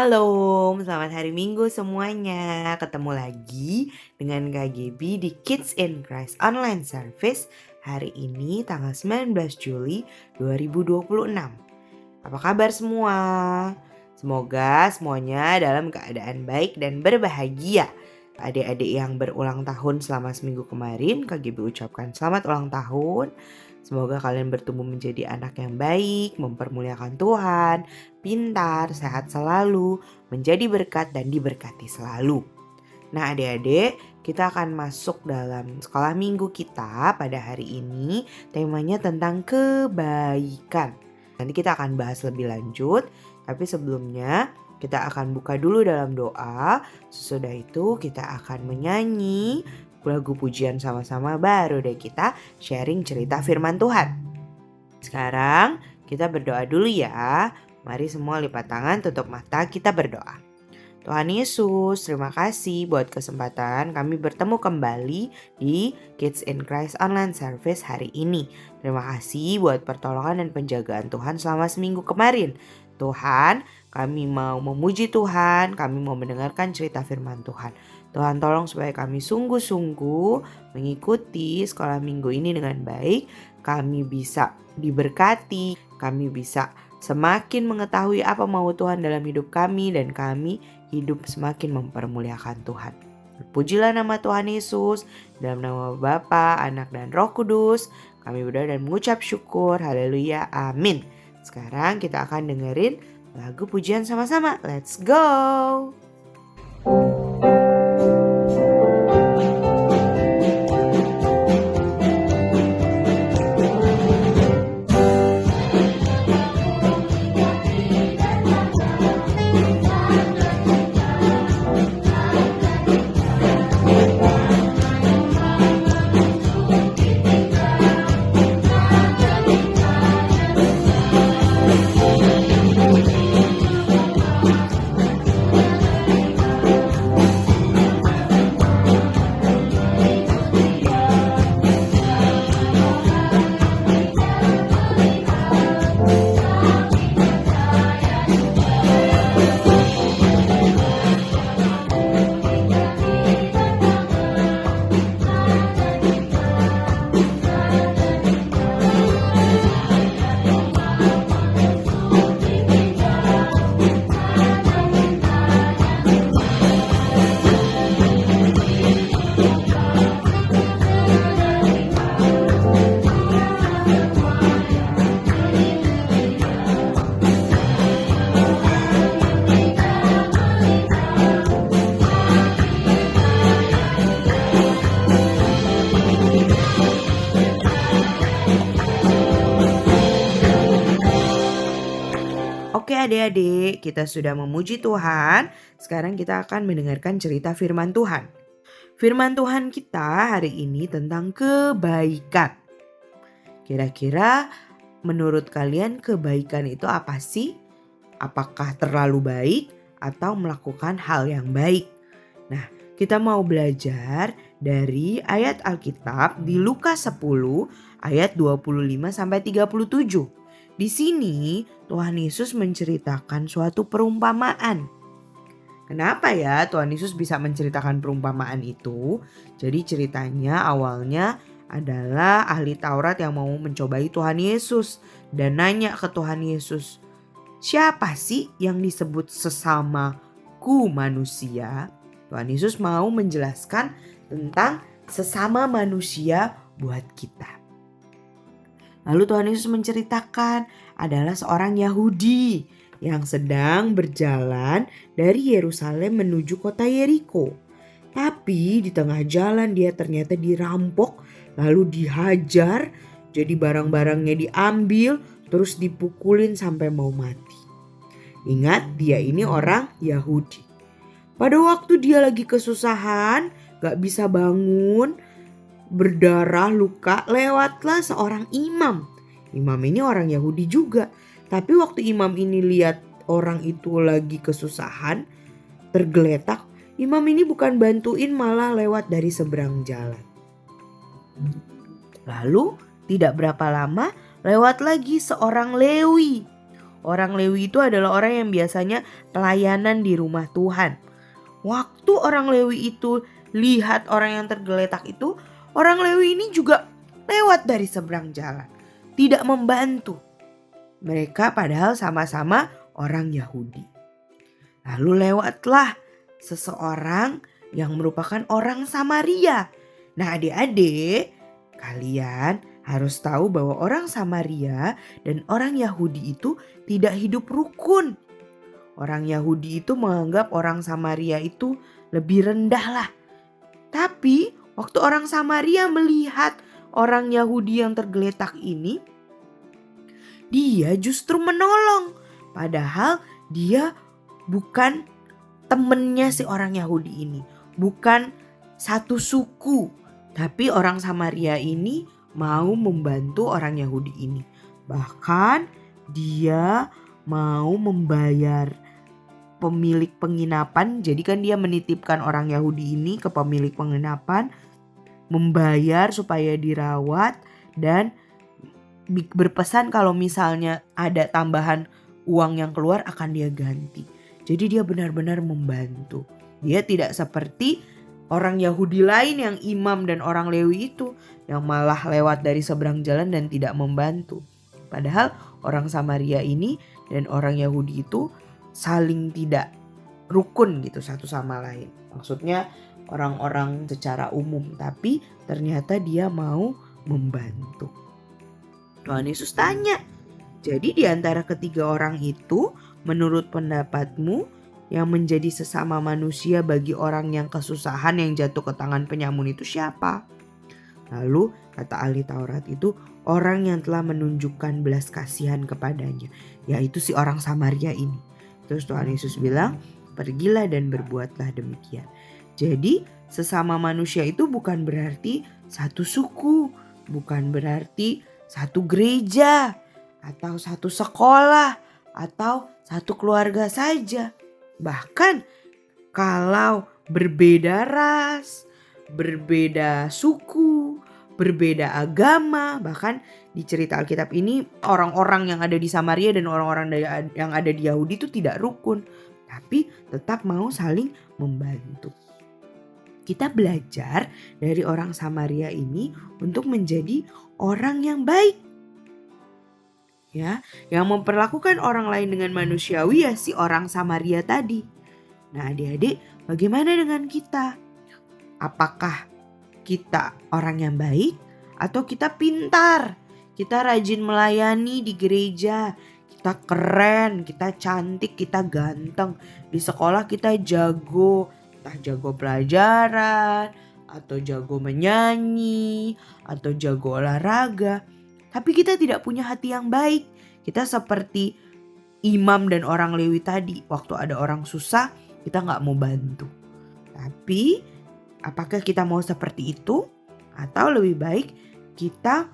Shalom, selamat hari Minggu semuanya. Ketemu lagi dengan Kak Gaby di Kids in Christ Online Service hari ini tanggal 19 Juli 2026. Apa kabar semua? Semoga semuanya dalam keadaan baik dan berbahagia. Adik-adik yang berulang tahun selama seminggu kemarin, Kak Gaby ucapkan selamat ulang tahun. Semoga kalian bertumbuh menjadi anak yang baik, mempermuliakan Tuhan, pintar, sehat selalu, menjadi berkat dan diberkati selalu. Nah adik-adik, kita akan masuk dalam sekolah minggu kita pada hari ini. Temanya tentang kebaikan. Nanti kita akan bahas lebih lanjut, tapi sebelumnya kita akan buka dulu dalam doa. Sesudah itu kita akan menyanyi lagu pujian sama-sama, baru deh kita sharing cerita firman Tuhan. Sekarang kita berdoa dulu ya. Mari semua lipat tangan, tutup mata, kita berdoa. Tuhan Yesus, terima kasih buat kesempatan kami bertemu kembali di Kids in Christ Online Service hari ini. Terima kasih buat pertolongan dan penjagaan Tuhan selama seminggu kemarin. Tuhan, kami mau memuji Tuhan, kami mau mendengarkan cerita firman Tuhan. Tuhan tolong supaya kami sungguh-sungguh mengikuti sekolah minggu ini dengan baik. Kami bisa diberkati, kami bisa semakin mengetahui apa mau Tuhan dalam hidup kami, dan kami hidup semakin mempermuliakan Tuhan. Pujilah nama Tuhan Yesus, dalam nama Bapa, Anak, dan Roh Kudus. Kami berdoa dan mengucap syukur. Haleluya, amin. Sekarang kita akan dengerin lagu pujian sama-sama. Let's go! Oke adik-adik, kita sudah memuji Tuhan. Sekarang kita akan mendengarkan cerita firman Tuhan. Firman Tuhan kita hari ini tentang kebaikan. Kira-kira menurut kalian kebaikan itu apa sih? Apakah terlalu baik atau melakukan hal yang baik? Nah, kita mau belajar dari ayat Alkitab di Lukas 10 ayat 25-37. Di sini Tuhan Yesus menceritakan suatu perumpamaan. Kenapa ya Tuhan Yesus bisa menceritakan perumpamaan itu? Jadi ceritanya awalnya adalah ahli Taurat yang mau mencobai Tuhan Yesus dan nanya ke Tuhan Yesus, siapa sih yang disebut sesamaku manusia? Tuhan Yesus mau menjelaskan tentang sesama manusia buat kita. Lalu Tuhan Yesus menceritakan adalah seorang Yahudi yang sedang berjalan dari Yerusalem menuju kota Yeriko. Tapi di tengah jalan dia ternyata dirampok, lalu dihajar, jadi barang-barangnya diambil, terus dipukulin sampai mau mati. Ingat, dia ini orang Yahudi. Pada waktu dia lagi kesusahan, gak bisa bangun, berdarah, luka, lewatlah seorang imam. Imam ini orang Yahudi juga. Tapi waktu imam ini lihat orang itu lagi kesusahan, tergeletak, imam ini bukan bantuin, malah lewat dari seberang jalan. Lalu tidak berapa lama lewat lagi seorang Lewi. Orang Lewi itu adalah orang yang biasanya pelayanan di rumah Tuhan. Waktu orang Lewi itu lihat orang yang tergeletak itu, orang Lewi ini juga lewat dari seberang jalan, tidak membantu. Mereka padahal sama-sama orang Yahudi. Lalu lewatlah seseorang yang merupakan orang Samaria. Nah, adik-adik, kalian harus tahu bahwa orang Samaria dan orang Yahudi itu tidak hidup rukun. Orang Yahudi itu menganggap orang Samaria itu lebih rendah lah. Tapi waktu orang Samaria melihat orang Yahudi yang tergeletak ini, dia justru menolong. Padahal dia bukan temennya si orang Yahudi ini, bukan satu suku. Tapi orang Samaria ini mau membantu orang Yahudi ini. Bahkan dia mau membayar pemilik penginapan. Jadi kan dia menitipkan orang Yahudi ini ke pemilik penginapan, membayar supaya dirawat dan berpesan kalau misalnya ada tambahan uang yang keluar akan dia ganti. Jadi dia benar-benar membantu. Dia tidak seperti orang Yahudi lain yang imam dan orang Lewi itu yang malah lewat dari seberang jalan dan tidak membantu. Padahal orang Samaria ini dan orang Yahudi itu saling tidak rukun gitu satu sama lain. Maksudnya orang-orang secara umum, tapi ternyata dia mau membantu. Tuhan Yesus tanya, jadi di antara ketiga orang itu, menurut pendapatmu yang menjadi sesama manusia bagi orang yang kesusahan yang jatuh ke tangan penyamun itu siapa? Lalu kata ahli Taurat itu orang yang telah menunjukkan belas kasihan kepadanya, yaitu si orang Samaria ini. Terus Tuhan Yesus bilang, pergilah dan berbuatlah demikian. Jadi sesama manusia itu bukan berarti satu suku, bukan berarti satu gereja, atau satu sekolah, atau satu keluarga saja. Bahkan kalau berbeda ras, berbeda suku, berbeda agama, bahkan di cerita Alkitab ini orang-orang yang ada di Samaria dan orang-orang yang ada di Yahudi itu tidak rukun, tapi tetap mau saling membantu. Kita belajar dari orang Samaria ini untuk menjadi orang yang baik. Ya, yang memperlakukan orang lain dengan manusiawi ya si orang Samaria tadi. Nah, adik-adik, bagaimana dengan kita? Apakah kita orang yang baik atau kita pintar? Kita rajin melayani di gereja, kita keren, kita cantik, kita ganteng. Di sekolah kita jago, entah jago pelajaran, atau jago menyanyi, atau jago olahraga. Tapi kita tidak punya hati yang baik. Kita seperti imam dan orang Lewi tadi. Waktu ada orang susah, kita gak mau bantu. Tapi apakah kita mau seperti itu? Atau lebih baik kita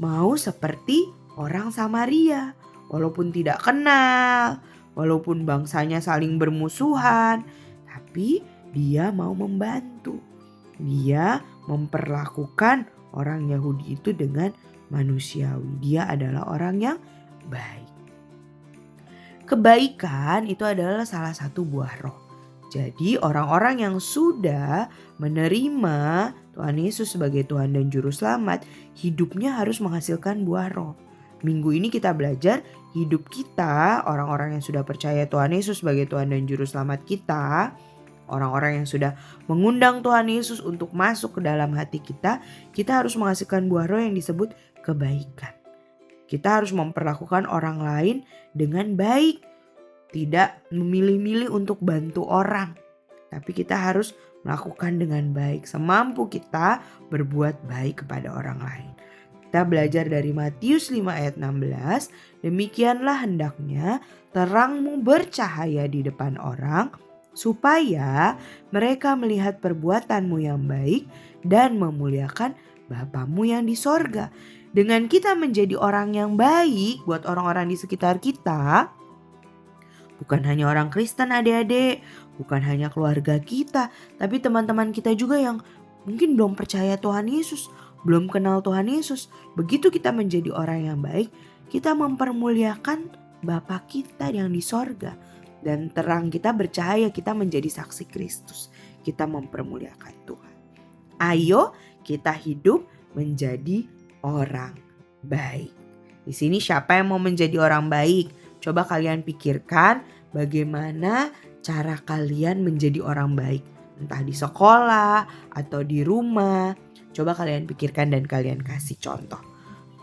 mau seperti orang Samaria. Walaupun tidak kenal, walaupun bangsanya saling bermusuhan, tapi dia mau membantu. Dia memperlakukan orang Yahudi itu dengan manusiawi. Dia adalah orang yang baik. Kebaikan itu adalah salah satu buah roh. Jadi orang-orang yang sudah menerima Tuhan Yesus sebagai Tuhan dan Juru Selamat, hidupnya harus menghasilkan buah roh. Minggu ini kita belajar hidup kita, orang-orang yang sudah percaya Tuhan Yesus sebagai Tuhan dan Juru Selamat kita, orang-orang yang sudah mengundang Tuhan Yesus untuk masuk ke dalam hati kita, kita harus menghasilkan buah roh yang disebut kebaikan. Kita harus memperlakukan orang lain dengan baik. Tidak memilih-milih untuk bantu orang. Tapi kita harus melakukan dengan baik. Semampu kita berbuat baik kepada orang lain. Kita belajar dari Matius 5 ayat 16. Demikianlah hendaknya terangmu bercahaya di depan orang, supaya mereka melihat perbuatanmu yang baik dan memuliakan Bapamu yang di sorga. Dengan kita menjadi orang yang baik buat orang-orang di sekitar kita, bukan hanya orang Kristen adik-adik, bukan hanya keluarga kita, tapi teman-teman kita juga yang mungkin belum percaya Tuhan Yesus, belum kenal Tuhan Yesus. Begitu kita menjadi orang yang baik, kita mempermuliakan Bapa kita yang di sorga. Dan terang kita bercahaya, kita menjadi saksi Kristus. Kita mempermuliakan Tuhan. Ayo kita hidup menjadi orang baik. Di sini siapa yang mau menjadi orang baik? Coba kalian pikirkan bagaimana cara kalian menjadi orang baik. Entah di sekolah atau di rumah. Coba kalian pikirkan dan kalian kasih contoh.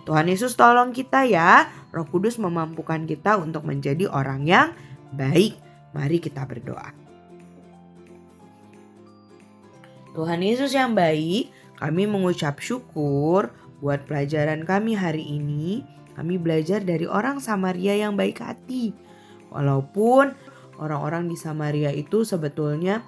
Tuhan Yesus tolong kita ya. Roh Kudus memampukan kita untuk menjadi orang yang baik. Mari kita berdoa. Tuhan Yesus yang baik, kami mengucap syukur buat pelajaran kami hari ini. Kami belajar dari orang Samaria yang baik hati. Walaupun orang-orang di Samaria itu sebetulnya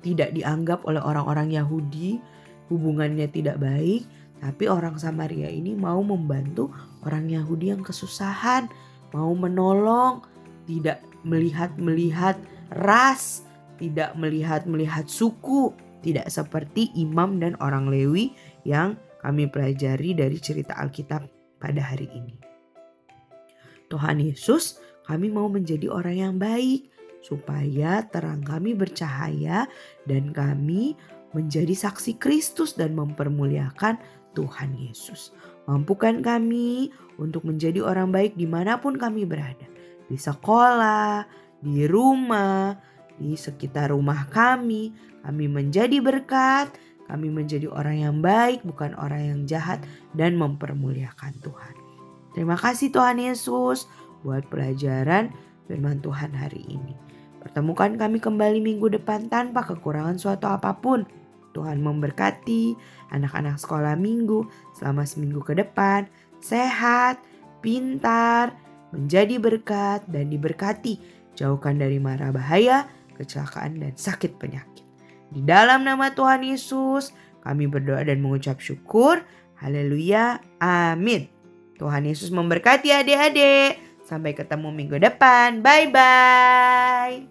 tidak dianggap oleh orang-orang Yahudi, hubungannya tidak baik, tapi orang Samaria ini mau membantu orang Yahudi yang kesusahan, mau menolong, tidak melihat ras, tidak melihat suku, tidak seperti imam dan orang Lewi yang kami pelajari dari cerita Alkitab pada hari ini. Tuhan Yesus, kami mau menjadi orang yang baik supaya terang kami bercahaya dan kami menjadi saksi Kristus dan mempermuliakan Tuhan Yesus. Mampukan kami untuk menjadi orang baik dimanapun kami berada. Di sekolah, di rumah, di sekitar rumah kami menjadi berkat, kami menjadi orang yang baik, bukan orang yang jahat, dan mempermuliakan Tuhan. Terima kasih Tuhan Yesus buat pelajaran firman Tuhan hari ini. Pertemukan kami kembali minggu depan tanpa kekurangan suatu apapun. Tuhan memberkati anak-anak sekolah minggu selama seminggu ke depan, sehat, pintar, menjadi berkat dan diberkati. Jauhkan dari mara bahaya, kecelakaan dan sakit penyakit. Di dalam nama Tuhan Yesus, kami berdoa dan mengucap syukur. Haleluya, amin. Tuhan Yesus memberkati adik-adik. Sampai ketemu minggu depan. Bye-bye.